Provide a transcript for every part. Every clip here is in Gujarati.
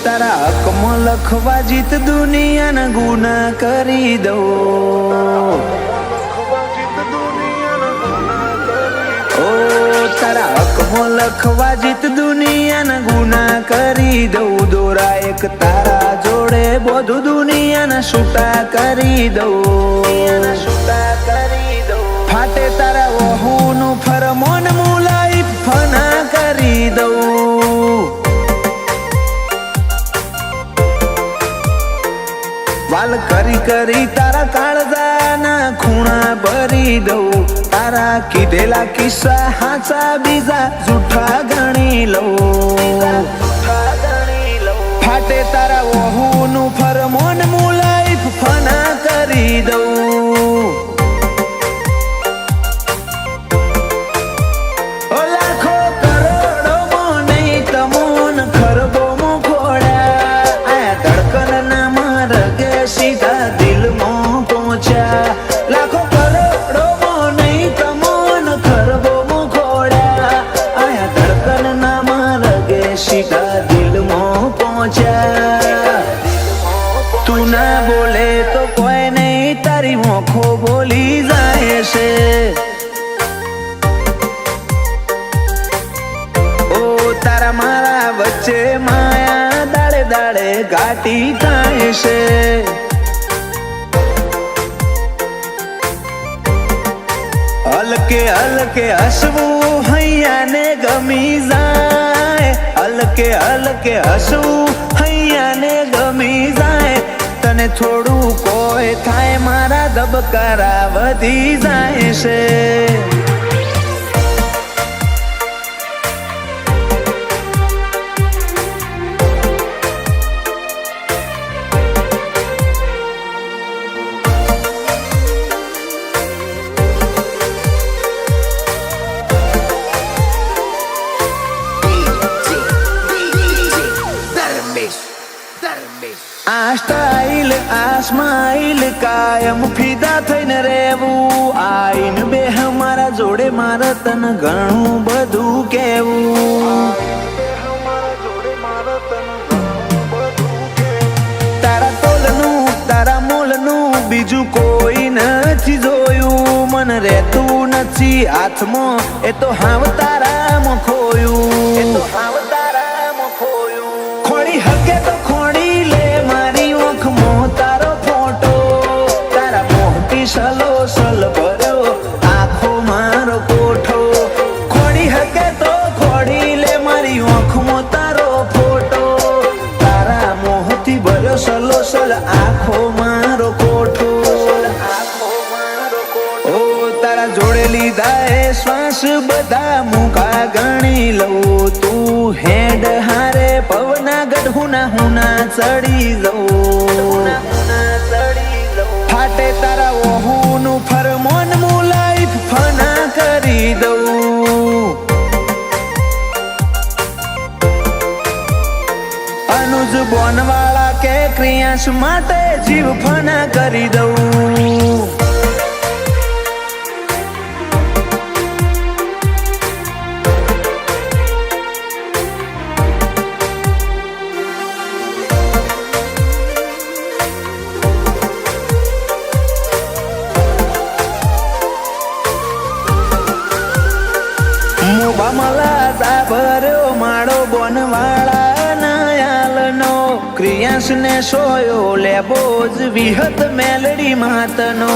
તારા હકમાં લખવા જીત દુનિયાના ગુના કરી દઉં। ઓ તારા હકમાં લખવા જીત દુનિયાના ગુના કરી દઉં। દોરા એક તારા જોડે બધું દુનિયાના છૂટા કરી દઉં। ફાટે તારા વહુનું ફરમોન મુલાઈ ફના કરી દઉં। વાલ કરી કરી તારા કાળજાના ખૂણા ભરી દઉં। તારા કીધેલા કિસ્સા હાચા બીજા જૂઠા ગણી લઉં। ફાટે તારા વહુનું ફરમોન મુલાઈ ફના કરી દઉં। લાખો કરોડો નહીં તમોન ખરબો મુખોડ્યા। આયા ધડકન સીધા દિલમાં પહોંચ્યા। લાખો કરોડોમાં નહીં તમોન ખરબો મુખોડ્યા। આયા ધડકન ના માર્ગે સીધા દિલમાં પહોંચ્યા। તું ના બોલે તો કોઈ નહીં તારી મોખો બોલી જાય છે। ઓ તારા મારા વચ્ચે માયા દાડે દાડે ઘાટી થાય છે। હલકે હલકે હસવું હૈયાને ગમી જાય। હલકે હલકે હસવું હૈયાને ગમી જાય। તને થોડું કોઈ થાય મારા ધબકારા વધી જાય છે। આ સ્ટાઇલ આ સ્માઇલ કાયમ ફિદા થઈને રહેવું। આઈન બે મારા જોડે મારે તને ઘણું બધું કહેવું। તારા તોલનું તારા મોલનું બીજું કોઈ નથી જોયું। મને રહેતું નથી હાથમાં એ તો હાવ તારામાં ખોયું। ખોડી હકે તો ખોડી લે મારી ઓખમાં તારો ફોટો। તારા મોટી સલો સલ ભર્યો આખો મારો કોઠો। ખોડી હકે તો ખોડી લે મારી ઓખમાં તારો ફોટો। તારા મોહથી ભર્યો સલો સલ આખો મારો કોઠો। ઓ તારા જોડે લીધા એ શ્વાસ બધા મુકા ગણી લઉં। તું હેડ હારે પવના ગઢુના હુના ચડી જઉં। ફાટે તારા વહુનું ફરમોન મુલાઈ ફના કરી દઉં। અનુજ બોનવાળા કે ક્રિયાંશ માટે જીવ ફના કરી દઉં। ભર્યો માળો બોનવાળા નયાલનો। ક્રિયાંશ ને સોયો લેબો જ વિહત મેલડી માતનો।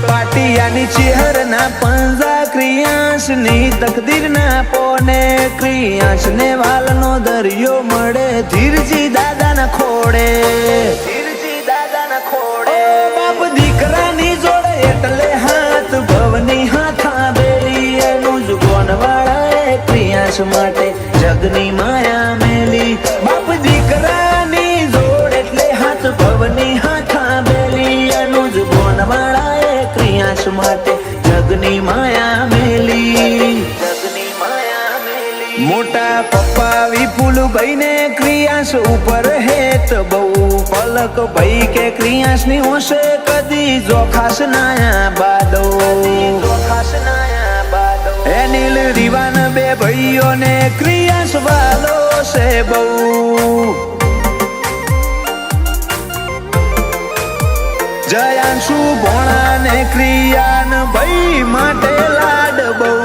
પાટિયાની ચેહરના પંજા ક્રિયાંશની તકદીર ના પોને। ક્રિયાંશ ને વાલનો દરિયો મળે ધીરજી દાદાના ખોડે। બાપ દીકરાની જોડે એટલે હાથ ભવની હાથા બેલી। એનું જ બોનવાળા ક્રિયાંશ માટે જગની માયા મેલી, જગની માયા મેલી. મોટા પપ્પા વિપુલભાઈ ને ક્રિયાસ ઉપર હેત બહુ, પલક ભાઈ કે ક્રિયાસ ની હોશે કદી જોખાસ નાયા બાદો, જોખાસ નાયા બાદો. એનિલ રીવાન બે ભાઈઓ ને ક્રિયાસ વાલો છે બહુ. જયાંશુ ભોણા ને ક્રિયાન ભાઈ માટે લાડ બહુ.